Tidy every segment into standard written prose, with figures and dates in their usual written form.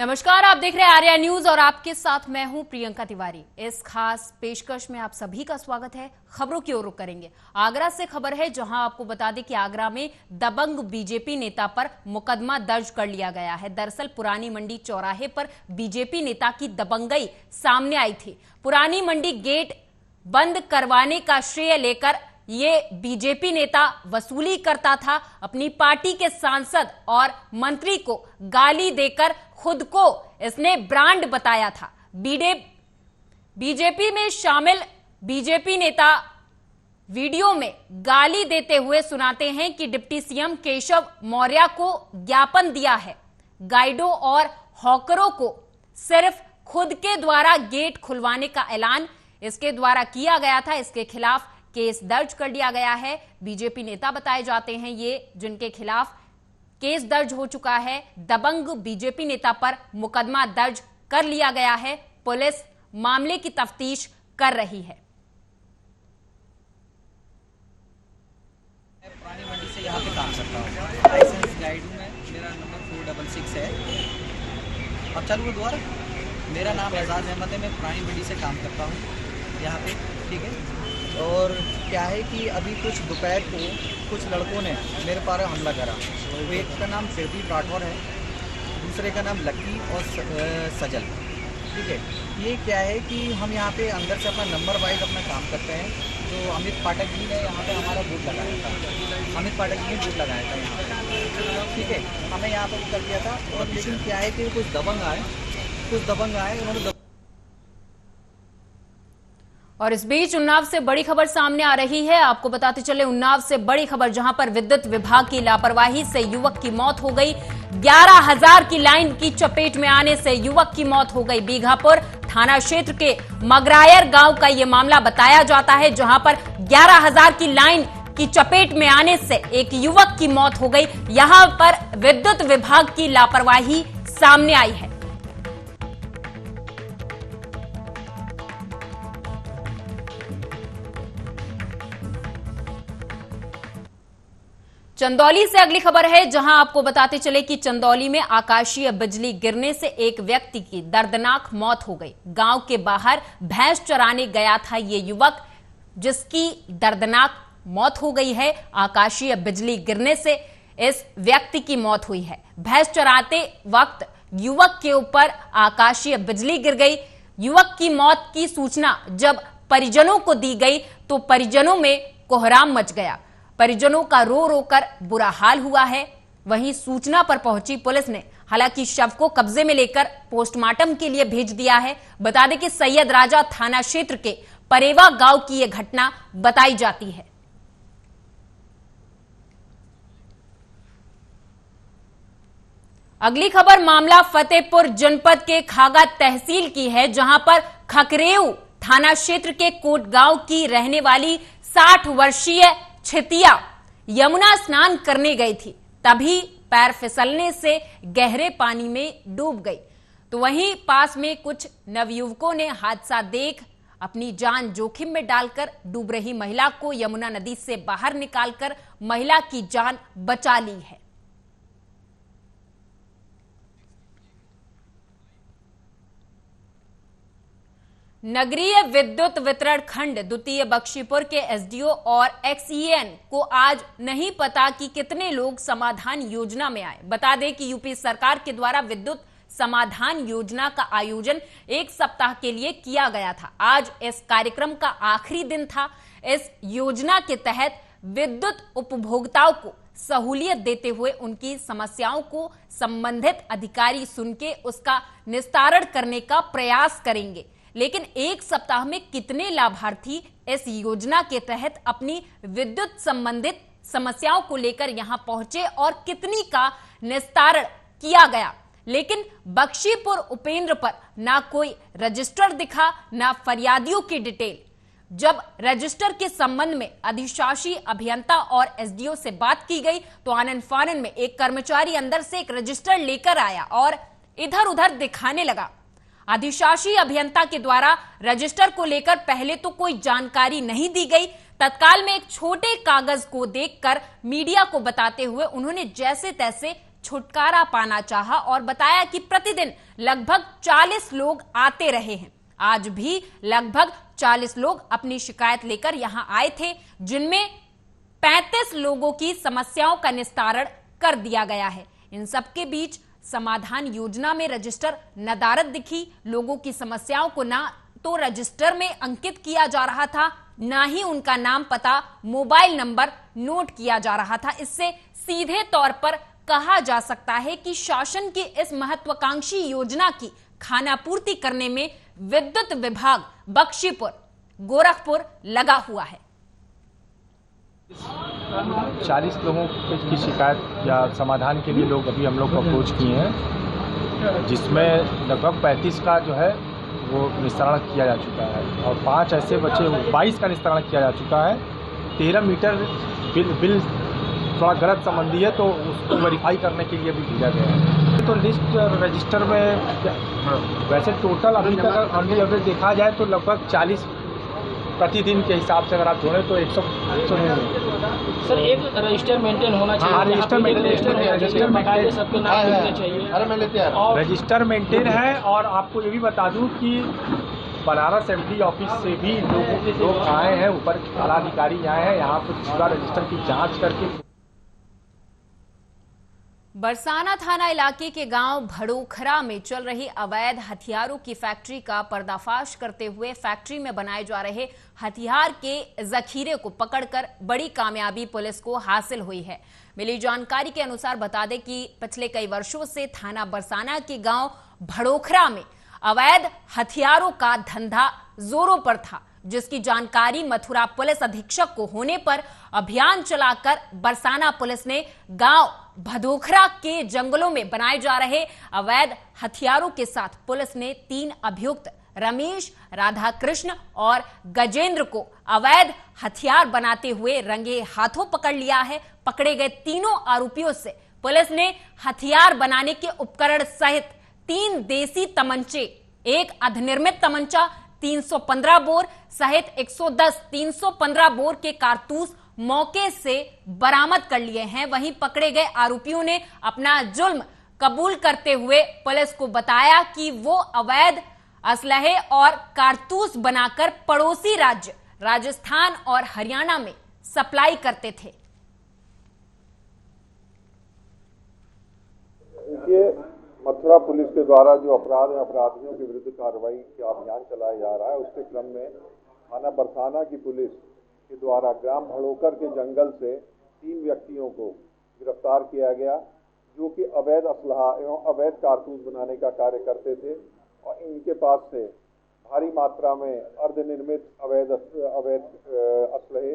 नमस्कार, आप देख रहे हैं आर्या न्यूज और आपके साथ मैं हूं प्रियंका तिवारी। इस खास पेशकश में आप सभी का स्वागत है। खबरों की ओर रुख करेंगे। आगरा से खबर है, जहां आपको बता दें कि आगरा में दबंग बीजेपी नेता पर मुकदमा दर्ज कर लिया गया है। दरअसल पुरानी मंडी चौराहे पर बीजेपी नेता की दबंगई सामने आई थी। पुरानी मंडी गेट बंद करवाने का श्रेय लेकर ये बीजेपी नेता वसूली करता था। अपनी पार्टी के सांसद और मंत्री को गाली देकर खुद को इसने ब्रांड बताया था। बीजेपी में शामिल बीजेपी नेता वीडियो में गाली देते हुए सुनाते हैं कि डिप्टी सीएम केशव मौर्य को ज्ञापन दिया है। गाइडों और हॉकरों को सिर्फ खुद के द्वारा गेट खुलवाने का ऐलान इसके द्वारा किया गया था। इसके खिलाफ केस दर्ज कर लिया गया है। बीजेपी नेता बताए जाते हैं ये, जिनके खिलाफ केस दर्ज हो चुका है। दबंग बीजेपी नेता पर मुकदमा दर्ज कर लिया गया है। पुलिस मामले की तफ्तीश कर रही है। मैं पुरानी मंडी से यहाँ पे काम करता हूँ। लाइसेंस गाइड हूँ मैं। मेरा नंबर 466 है। अब चालू है दोबारा। मेरा नाम एजाज अहमद है। मैं पुरानी मंडी से काम करता हूँ यहाँ पे, ठीक है। और क्या है कि अभी कुछ दोपहर को कुछ लड़कों ने मेरे पर हमला करा। तो एक का नाम प्रदीप राठौर है, दूसरे का नाम लक्की और सजल, ठीक है। ये क्या है कि हम यहाँ पे अंदर से अपना नंबर वाइज अपना काम करते हैं। तो अमित पाठक जी ने यहाँ पे हमारा बोर्ड लगाया था। अमित पाठक जी ने बोर्ड लगाया था यहाँ पे, ठीक है। हमें यहाँ पर कर दिया था। और लेकिन क्या है कि कुछ दबंग आए उन्होंने। और इस बीच उन्नाव से बड़ी खबर सामने आ रही है। आपको बताते चले, उन्नाव से बड़ी खबर, जहां पर विद्युत विभाग की लापरवाही से युवक की मौत हो गई। 11,000 की लाइन की चपेट में आने से युवक की मौत हो गई। बीघापुर थाना क्षेत्र के मगरायर गांव का यह मामला बताया जाता है, जहां पर 11,000 की लाइन की चपेट में आने से एक युवक की मौत हो गई। यहां पर विद्युत विभाग की लापरवाही सामने आई है। चंदौली से अगली खबर है, जहां आपको बताते चले कि चंदौली में आकाशीय बिजली गिरने से एक व्यक्ति की दर्दनाक मौत हो गई। गांव के बाहर भैंस चराने गया था ये युवक, जिसकी दर्दनाक मौत हो गई है। आकाशीय बिजली गिरने से इस व्यक्ति की मौत हुई है। भैंस चराते वक्त युवक के ऊपर आकाशीय बिजली गिर गई। युवक की मौत की सूचना जब परिजनों को दी गई तो परिजनों में कोहराम मच गया। परिजनों का रो रो कर बुरा हाल हुआ है। वहीं सूचना पर पहुंची पुलिस ने हालांकि शव को कब्जे में लेकर पोस्टमार्टम के लिए भेज दिया है। बता दें कि सैयद राजा थाना क्षेत्र के परेवा गांव की यह घटना बताई जाती है। अगली खबर मामला फतेहपुर जनपद के खागा तहसील की है, जहां पर खकरेऊ थाना क्षेत्र के कोट गांव की रहने वाली 60 वर्षीय छितिया यमुना स्नान करने गई थी। तभी पैर फिसलने से गहरे पानी में डूब गई। तो वहीं पास में कुछ नवयुवकों ने हादसा देख अपनी जान जोखिम में डालकर डूब रही महिला को यमुना नदी से बाहर निकालकर महिला की जान बचा ली है। नगरीय विद्युत वितरण खंड द्वितीय बख्शीपुर के एसडीओ और एक्सईएन को आज नहीं पता कि कितने लोग समाधान योजना में आए। बता दें कि यूपी सरकार के द्वारा विद्युत समाधान योजना का आयोजन 1 सप्ताह के लिए किया गया था। आज इस कार्यक्रम का आखिरी दिन था। इस योजना के तहत विद्युत उपभोक्ताओं को सहूलियत देते हुए उनकी समस्याओं को संबंधित अधिकारी सुन के उसका निस्तारण करने का प्रयास करेंगे। लेकिन 1 सप्ताह में कितने लाभार्थी इस योजना के तहत अपनी विद्युत संबंधित समस्याओं को लेकर यहां पहुंचे और कितनी का निस्तारण किया गया। लेकिन बख्शीपुर उपेंद्र पर ना कोई रजिस्टर दिखा, ना फरियादियों की डिटेल। जब रजिस्टर के संबंध में अधिशासी अभियंता और एसडीओ से बात की गई तो आनन फानन में एक कर्मचारी अंदर से एक रजिस्टर लेकर आया और इधर उधर दिखाने लगा। अधिशासी अभियंता के द्वारा रजिस्टर को लेकर पहले तो कोई जानकारी नहीं दी गई। तत्काल में एक छोटे कागज को देखकर मीडिया को बताते हुए उन्होंने जैसे तैसे छुटकारा पाना चाहा और बताया कि प्रतिदिन लगभग 40 लोग आते रहे हैं। आज भी लगभग 40 लोग अपनी शिकायत लेकर यहां आए थे, जिनमें 35 लोगों की समस्याओं का निस्तारण कर दिया गया है। इन सबके बीच समाधान योजना में रजिस्टर नदारद दिखी। लोगों की समस्याओं को ना तो रजिस्टर में अंकित किया जा रहा था, ना ही उनका नाम, पता, मोबाइल नंबर नोट किया जा रहा था। इससे सीधे तौर पर कहा जा सकता है कि शासन की इस महत्वाकांक्षी योजना की खानापूर्ति करने में विद्युत विभाग बख्शीपुर, गोरखपुर लगा हुआ है। 40 लोगों की शिकायत या समाधान के लिए लोग अभी हम लोग अप्रोच किए हैं, जिसमें लगभग 35 का जो है वो निस्तारण किया जा चुका है और 5 ऐसे बचे, 22 का निस्तारण किया जा चुका है। 13 मीटर बिल थोड़ा गलत संबंधी है तो उसको वेरीफाई करने के लिए भी भेजा गया है। तो लिस्ट रजिस्टर में वैसे टोटल अभी तक ऑन एवरेज देखा जाए तो लगभग 40 प्रतिदिन के हिसाब से अगर आप जोड़ें तो 100 सर एक रजिस्टर मेंटेन होना चाहिए। हाँ, रजिस्टर मेंटेन सबके नाम लिखने चाहिए। अरे मैं लेते हैं। रजिस्टर मेंटेन है और आपको ये भी बता दूं कि बनारस एमडी ऑफिस से भी लोग आए हैं, ऊपर आला अधिकारी आए हैं, यहाँ पर पूरा रजिस्टर की जांच करके। बरसाना थाना इलाके के गांव भड़ोखरा में चल रही अवैध हथियारों की फैक्ट्री का पर्दाफाश करते हुए फैक्ट्री में बनाए जा रहे हथियार के जखीरे को पकड़कर बड़ी कामयाबी पुलिस को हासिल हुई है। मिली जानकारी के अनुसार बता दें कि पिछले कई वर्षों से थाना बरसाना के गांव भड़ोखरा में अवैध हथियारों का धंधा जोरों पर था, जिसकी जानकारी मथुरा पुलिस अधीक्षक को होने पर अभियान चलाकर बरसाना पुलिस ने गांव भदोखरा के जंगलों में बनाए जा रहे अवैध हथियारों के साथ पुलिस ने 3 अभियुक्त रमेश, राधाकृष्ण और गजेंद्र को अवैध हथियार बनाते हुए रंगे हाथों पकड़ लिया है। पकड़े गए तीनों आरोपियों से पुलिस ने हथियार बनाने के उपकरण सहित 3 देसी तमंचे, 1 अधिनिर्मित तमंचा, 315 बोर सहित 110 315 बोर के कारतूस मौके से बरामद कर लिए हैं। वहीं पकड़े गए आरोपियों ने अपना जुल्म कबूल करते हुए पुलिस को बताया कि वो अवैध असलहे और कारतूस बनाकर पड़ोसी राज्य राजस्थान और हरियाणा में सप्लाई करते थे। मथुरा पुलिस के द्वारा जो अपराध है, अपराधियों के विरुद्ध कार्रवाई का अभियान चलाया जा रहा है, उसके क्रम में थाना बरसाना की पुलिस के द्वारा ग्राम भड़ोकर के जंगल से 3 व्यक्तियों को गिरफ्तार किया गया, जो कि अवैध असलहा एवं अवैध कारतूस बनाने का कार्य करते थे और इनके पास से भारी मात्रा में अर्धनिर्मित अवैध असलहे,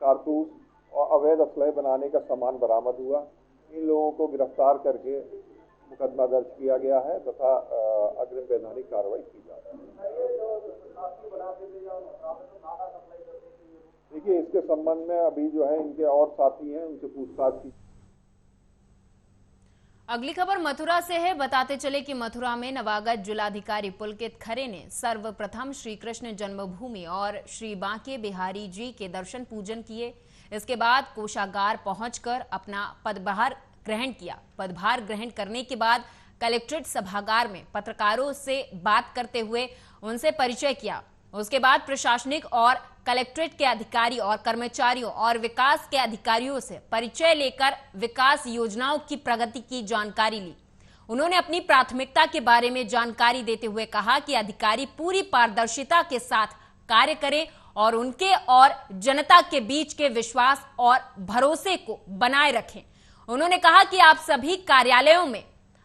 कारतूस और अवैध असलहे बनाने का सामान बरामद हुआ। इन लोगों को गिरफ्तार करके मुकदमा दर्ज किया गया है तथा अग्रिम वैधानिक कार्रवाई की जा रही है। देखिए, इसके संबंध में अभी जो है इनके और साथी हैं, उनसे पूछताछ की। अगली खबर मथुरा से है। बताते चले कि मथुरा में नवागत जिलाधिकारी पुलकित खरे ने सर्वप्रथम श्री कृष्ण जन्मभूमि और श्री बांके बिहारी जी के दर्शन पूजन किए। इसके बाद कोषागार पहुंचकर अपना पदभार ग्रहण किया। पदभार ग्रहण करने के बाद कलेक्ट्रेट सभागार में पत्रकारों से बात करते हुए उनसे परिचय किया। उसके बाद प्रशासनिक और कलेक्ट्रेट के अधिकारी और कर्मचारियों और विकास के अधिकारियों से परिचय लेकर विकास योजनाओं की प्रगति की जानकारी ली। उन्होंने अपनी प्राथमिकता के बारे में जानकारी देते हुए कहा कि अधिकारी पूरी पारदर्शिता के साथ कार्य करें और उनके और जनता के बीच के विश्वास और भरोसे को बनाए रखें। उन्होंने कहा कि आप सभी कार्यालयों में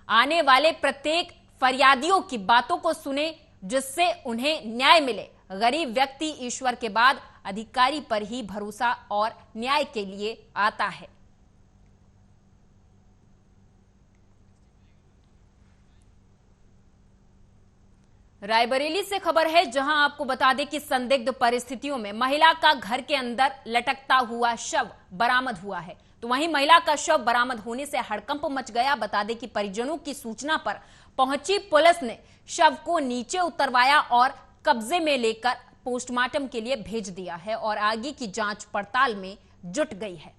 आने वाले प्रत्येक फरियादियों की बातों को सुने, जिससे उन्हें न्याय मिले। गरीब व्यक्ति ईश्वर के बाद अधिकारी पर ही भरोसा और न्याय के लिए आता है। रायबरेली से खबर है, जहां आपको बता दें कि संदिग्ध परिस्थितियों में महिला का घर के अंदर लटकता हुआ शव बरामद हुआ है। तो वहीं महिला का शव बरामद होने से हड़कंप मच गया। बता दें कि परिजनों की सूचना पर पहुंची पुलिस ने शव को नीचे उतरवाया और कब्जे में लेकर पोस्टमार्टम के लिए भेज दिया है और आगे की जांच पड़ताल में जुट गई है।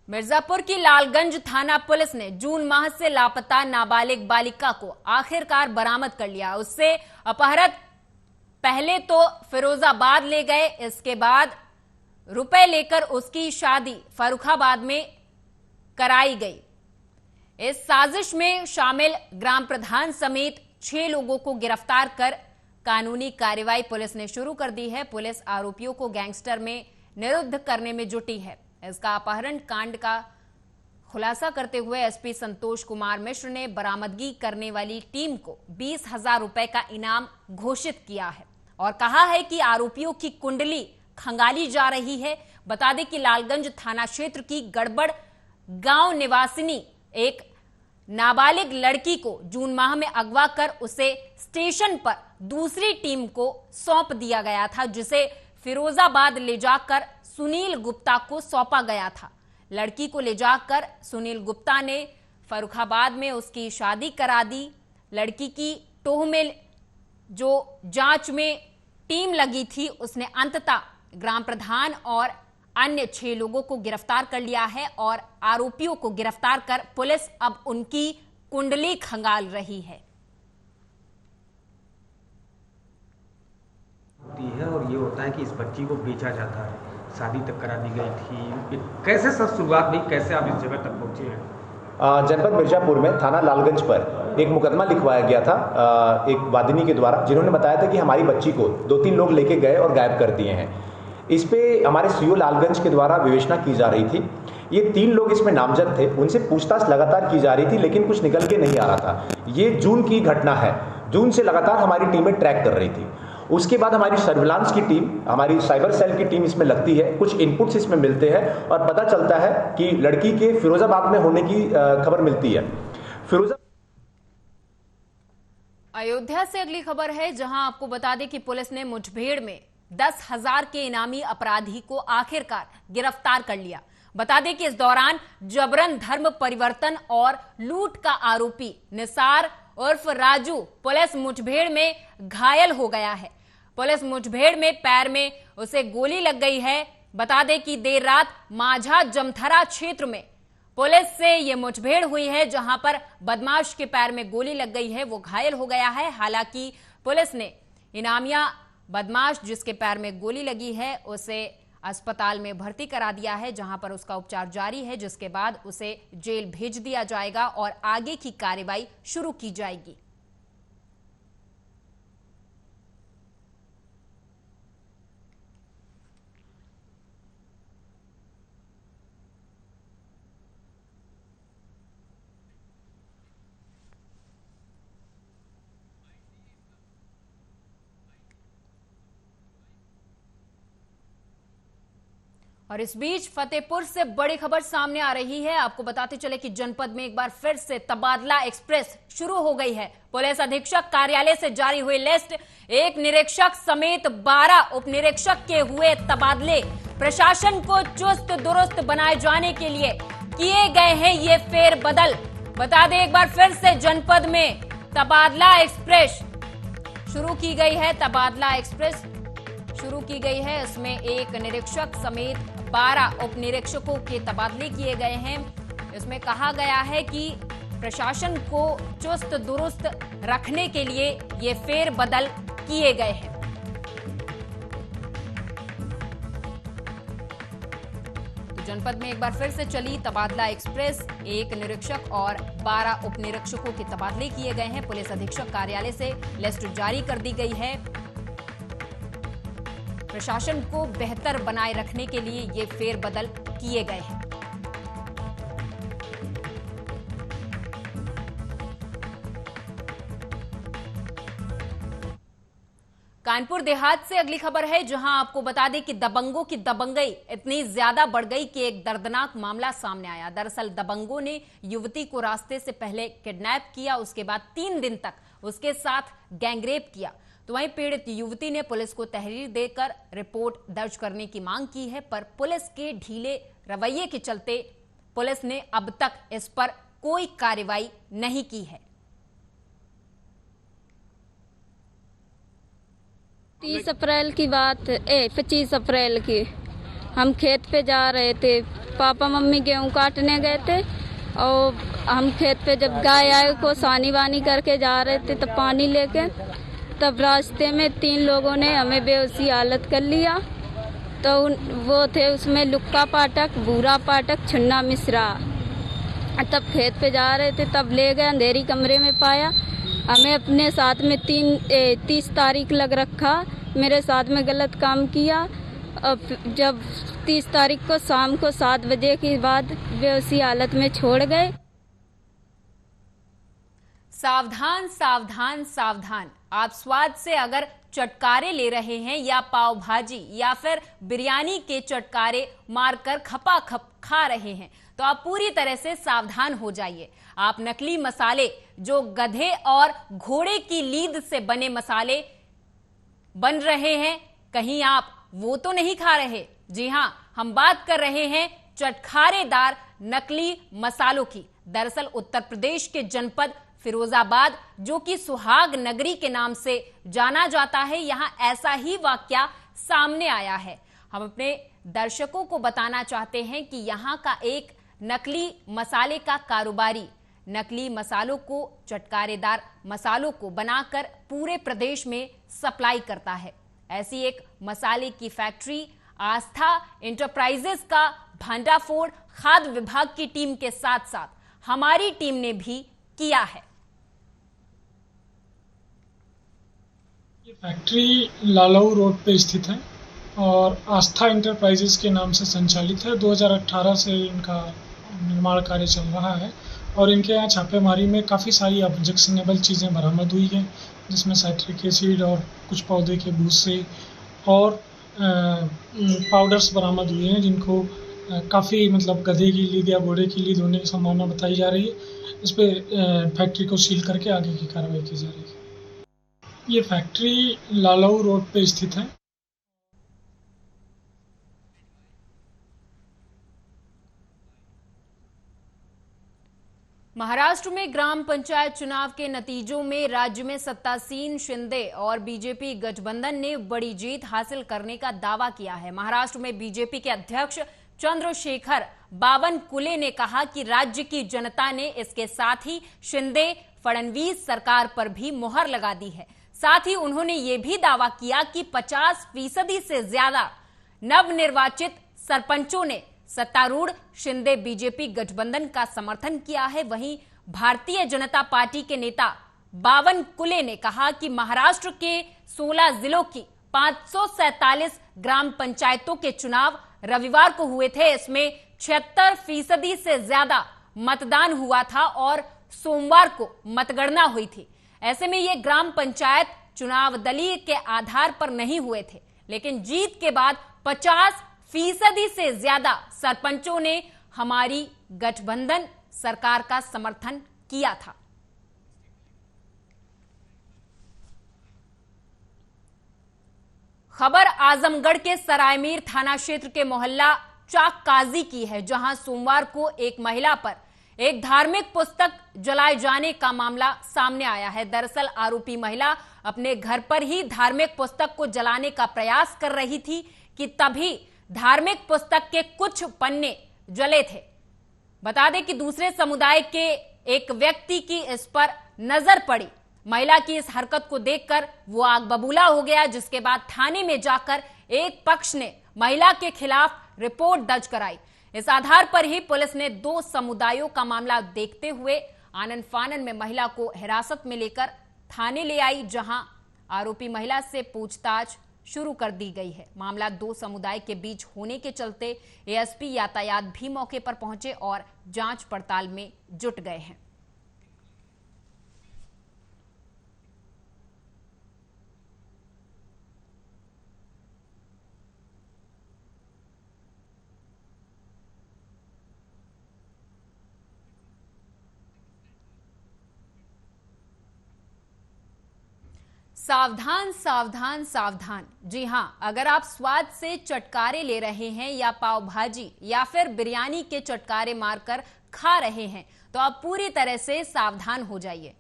मिर्जापुर की लालगंज थाना पुलिस ने जून माह से लापता नाबालिग बालिका को आखिरकार बरामद कर लिया। उससे अपहरत पहले तो फिरोजाबाद ले गए, इसके बाद रुपए लेकर उसकी शादी फर्रुखाबाद में कराई गई। इस साजिश में शामिल ग्राम प्रधान समेत 6 लोगों को गिरफ्तार कर कानूनी कार्रवाई पुलिस ने शुरू कर दी है। पुलिस आरोपियों को गैंगस्टर में निरुद्ध करने में जुटी है। इसका अपहरण कांड का खुलासा करते हुए एसपी संतोष कुमार मिश्र ने बरामदगी करने वाली टीम को 20,000 रुपए का इनाम घोषित किया है और कहा है कि आरोपियों की कुंडली खंगाली जा रही है। बता दें कि लालगंज थाना क्षेत्र की गड़बड़ गांव निवासिनी एक नाबालिग लड़की को जून माह में अगवा कर उसे स्टेशन पर दूसरी टीम को सौंप दिया गया था, जिसे फिरोजाबाद ले जाकर सुनील गुप्ता को सौंपा गया था। लड़की को ले जाकर सुनील गुप्ता ने फर्रुखाबाद में उसकी शादी करा दी। लड़की की टोह में जो जांच में टीम लगी थी उसने अंततः ग्राम प्रधान और अन्य 6 लोगों को गिरफ्तार कर लिया है और आरोपियों को गिरफ्तार कर पुलिस अब उनकी कुंडली खंगाल रही है। है और ये होता है कि इस बच्ची को बेचा जाता है, शादी तक करा दी गई थी। कैसे सब शुरुआत हुई, कैसे आप इस जगह तक पहुंचे हैं? जनपद मिर्जापुर में थाना लालगंज पर एक मुकदमा लिखवाया गया था एक वादिनी के द्वारा, जिन्होंने बताया था कि हमारी बच्ची को 2-3 लोग लेके गए और गायब कर दिए हैं। इस पे हमारे सीओ लालगंज के द्वारा विवेचना की जा रही थी। ये 3 लोग इसमें नामजद थे, उनसे पूछताछ लगातार की जा रही थी, लेकिन कुछ निकल के नहीं आ रहा था। ये जून की घटना है। जून से लगातार हमारी टीमें ट्रैक कर रही थी। उसके बाद हमारी सर्विलांस की टीम, हमारी साइबर सेल की टीम इसमें लगती है। कुछ इनपुट्स इसमें मिलते हैं और पता चलता है कि लड़की के फिरोजाबाद में होने की खबर मिलती है। अयोध्या से अगली खबर है, जहां आपको बता दें कि पुलिस ने मुठभेड़ में 10,000 के इनामी अपराधी को आखिरकार गिरफ्तार कर लिया। बता दें कि इस दौरान जबरन धर्म परिवर्तन और लूट का आरोपी निसार उर्फ राजू पुलिस मुठभेड़ में घायल हो गया है। पुलिस मुठभेड़ में पैर में उसे गोली लग गई है। बता दें कि देर रात माझा जमथरा क्षेत्र में पुलिस से यह मुठभेड़ हुई है, जहां पर बदमाश के पैर में गोली लग गई है, वो घायल हो गया है। हालांकि पुलिस ने इनामिया बदमाश जिसके पैर में गोली लगी है उसे अस्पताल में भर्ती करा दिया है, जहां पर उसका उपचार जारी है, जिसके बाद उसे जेल भेज दिया जाएगा और आगे की कार्रवाई शुरू की जाएगी। और इस बीच फतेहपुर से बड़ी खबर सामने आ रही है। आपको बताते चले कि जनपद में एक बार फिर से तबादला एक्सप्रेस शुरू हो गई है। पुलिस अधीक्षक कार्यालय से जारी हुई लिस्ट, एक निरीक्षक समेत 12 उप निरीक्षक के हुए तबादले। प्रशासन को चुस्त दुरुस्त बनाए जाने के लिए किए गए हैं ये फेरबदल। बता दें एक बार फिर से जनपद में तबादला एक्सप्रेस शुरू की गई है। तबादला एक्सप्रेस शुरू की गई है। इसमें एक निरीक्षक समेत 12 उप निरीक्षकों के तबादले किए गए हैं। इसमें कहा गया है कि प्रशासन को चुस्त दुरुस्त रखने के लिए ये फेरबदल किए गए हैं। तो जनपद में एक बार फिर से चली तबादला एक्सप्रेस, एक निरीक्षक और 12 उप निरीक्षकों के तबादले किए गए हैं। पुलिस अधीक्षक कार्यालय से लिस्ट जारी कर दी गई है। प्रशासन को बेहतर बनाए रखने के लिए ये फेरबदल किए गए हैं। कानपुर देहात से अगली खबर है, जहां आपको बता दें कि दबंगों की दबंगई इतनी ज्यादा बढ़ गई कि एक दर्दनाक मामला सामने आया। दरअसल दबंगों ने युवती को रास्ते से पहले किडनैप किया, उसके बाद 3 दिन तक उसके साथ गैंगरेप किया। तो वहीं पीड़ित युवती ने पुलिस को तहरीर देकर रिपोर्ट दर्ज करने की मांग की है, पर पुलिस के ढीले रवैये के चलते पुलिस ने अब तक इस पर कोई कार्रवाई नहीं की है। 25 अप्रैल की हम खेत पे जा रहे थे, पापा मम्मी गेहूं काटने गए थे और हम खेत पे जब गाय आए को सानी वानी करके जा रहे थे तब पानी लेके, तब रास्ते में 3 लोगों ने हमें बेहोशी हालत कर लिया। तो वो थे उसमें लुक्का पाठक, भूरा पाठक, छुन्ना मिश्रा। तब खेत पे जा रहे थे, तब ले गए, अंधेरी कमरे में पाया। हमें अपने साथ में 30 तारीख लग रखा, मेरे साथ में गलत काम किया। अब जब 30 तारीख को शाम को 7 बजे के बाद बेहोशी हालत में छोड़ गए। सावधान सावधान सावधान, आप स्वाद से अगर चटकारे ले रहे हैं या पाव भाजी या फिर बिरयानी के चटकारे मारकर खपा खप खा रहे हैं तो आप पूरी तरह से सावधान हो जाइए। आप नकली मसाले, जो गधे और घोड़े की लीद से बने मसाले बन रहे हैं, कहीं आप वो तो नहीं खा रहे? जी हां, हम बात कर रहे हैं चटखारेदार नकली मसालों की। दरअसल उत्तर प्रदेश के जनपद फिरोजाबाद, जो कि सुहाग नगरी के नाम से जाना जाता है, यहां ऐसा ही वाकया सामने आया है। हम अपने दर्शकों को बताना चाहते हैं कि यहां का एक नकली मसाले का कारोबारी नकली मसालों को, चटकारेदार मसालों को बनाकर पूरे प्रदेश में सप्लाई करता है। ऐसी एक मसाले की फैक्ट्री आस्था इंटरप्राइजेस का भांडाफोड़ खाद्य विभाग की टीम के साथ साथ हमारी टीम ने भी किया है। ये फैक्ट्री लालऊ रोड पे स्थित है और आस्था इंटरप्राइजेस के नाम से संचालित है। 2018 से इनका निर्माण कार्य चल रहा है और इनके यहाँ छापेमारी में काफ़ी सारी ऑब्जेक्शनेबल चीज़ें बरामद हुई हैं, जिसमें साइट्रिक एसिड और कुछ पौधे के भूसे और पाउडर्स बरामद हुए हैं, जिनको काफ़ी मतलब गधे की लीद या घोड़े की लीद होने की संभावना बताई जा रही है। इस पे फैक्ट्री को सील करके आगे की कार्रवाई की जा रही है। ये फैक्ट्री लालऊ रोड पे स्थित है। महाराष्ट्र में ग्राम पंचायत चुनाव के नतीजों में राज्य में सत्तासीन शिंदे और बीजेपी गठबंधन ने बड़ी जीत हासिल करने का दावा किया है। महाराष्ट्र में बीजेपी के अध्यक्ष चंद्रशेखर बावनकुले ने कहा कि राज्य की जनता ने इसके साथ ही शिंदे फडणवीस सरकार पर भी मुहर लगा दी है। साथ ही उन्होंने ये भी दावा किया कि 50% से ज्यादा नवनिर्वाचित सरपंचों ने सत्तारूढ़ शिंदे बीजेपी गठबंधन का समर्थन किया है। वहीं भारतीय जनता पार्टी के नेता बावनकुले ने कहा कि महाराष्ट्र के 16 जिलों की 547 ग्राम पंचायतों के चुनाव रविवार को हुए थे। इसमें 76% से ज्यादा मतदान हुआ था और सोमवार को मतगणना हुई थी। ऐसे में ये ग्राम पंचायत चुनाव दलीय के आधार पर नहीं हुए थे, लेकिन जीत के बाद 50% से ज्यादा सरपंचों ने हमारी गठबंधन सरकार का समर्थन किया था। खबर आजमगढ़ के सरायमीर थाना क्षेत्र के मोहल्ला चाक काजी की है, जहां सोमवार को एक महिला पर एक धार्मिक पुस्तक जलाए जाने का मामला सामने आया है। दरअसल आरोपी महिला अपने घर पर ही धार्मिक पुस्तक को जलाने का प्रयास कर रही थी कि तभी धार्मिक पुस्तक के कुछ पन्ने जले थे। बता दें कि दूसरे समुदाय के एक व्यक्ति की इस पर नजर पड़ी। महिला की इस हरकत को देखकर वो आग बबूला हो गया, जिसके बाद थाने में जाकर एक पक्ष ने महिला के खिलाफ रिपोर्ट दर्ज कराई। इस आधार पर ही पुलिस ने 2 समुदायों का मामला देखते हुए आनन फानन में महिला को हिरासत में लेकर थाने ले आई, जहां आरोपी महिला से पूछताछ शुरू कर दी गई है। मामला 2 समुदाय के बीच होने के चलते एएसपी यातायात भी मौके पर पहुंचे और जांच पड़ताल में जुट गए हैं। सावधान सावधान सावधान। जी हां, अगर आप स्वाद से चटकारे ले रहे हैं या पाव भाजी या फिर बिरयानी के चटकारे मारकर खा रहे हैं तो आप पूरी तरह से सावधान हो जाइए।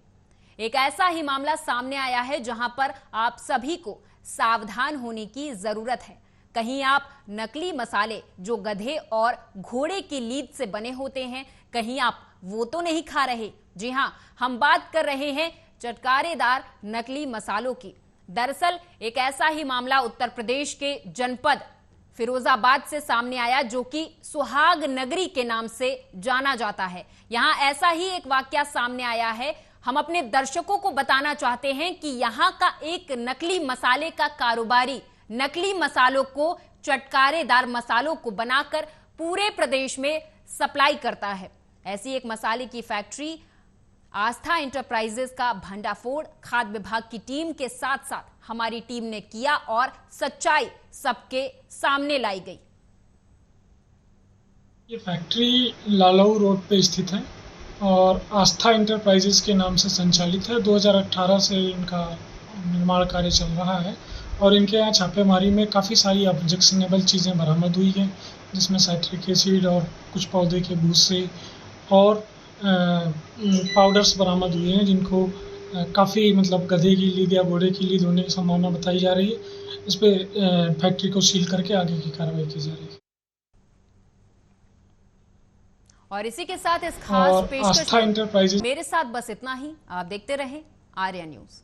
एक ऐसा ही मामला सामने आया है जहां पर आप सभी को सावधान होने की जरूरत है। कहीं आप नकली मसाले जो गधे और घोड़े की लीद से बने होते हैं, कहीं आप वो तो नहीं खा रहे। जी हां, हम बात कर रहे हैं चटकारेदार नकली मसालों की। दरअसल एक ऐसा ही मामला उत्तर प्रदेश के जनपद फिरोजाबाद से सामने आया, जो कि सुहाग नगरी के नाम से जाना जाता है। यहां ऐसा ही एक वाकया सामने आया है। हम अपने दर्शकों को बताना चाहते हैं कि यहां का एक नकली मसाले का कारोबारी नकली मसालों को, चटकारेदार मसालों को बनाकर पूरे प्रदेश में सप्लाई करता है। ऐसी एक मसाले की फैक्ट्री आस्था इंटरप्राइजेस का भंडाफोड़ खाद्य विभाग की टीम के साथ साथ हमारी टीम ने किया और सच्चाई सबके सामने लाई गई। ये फैक्ट्री लालऊ रोड पे स्थित है और आस्था इंटरप्राइजेस के नाम से संचालित है। 2018 से इनका निर्माण कार्य चल रहा है और इनके यहाँ छापेमारी में काफ़ी सारी ऑब्जेक्शनेबल चीज़ें बरामद हुई हैं, जिसमें साइट्रिक एसिड और कुछ पौधे के भूसे और पाउडर्स बरामद हुए हैं, जिनको काफ़ी मतलब गधे की लीद या घोड़े की लीद होने की संभावना बताई जा रही है। इस पे फैक्ट्री को सील करके आगे की कार्रवाई की जा रही है। और इसी के साथ इस खास और पेशकश आस्था इंटरप्राइजेस मेरे साथ बस इतना ही। आप देखते रहें आर्या न्यूज।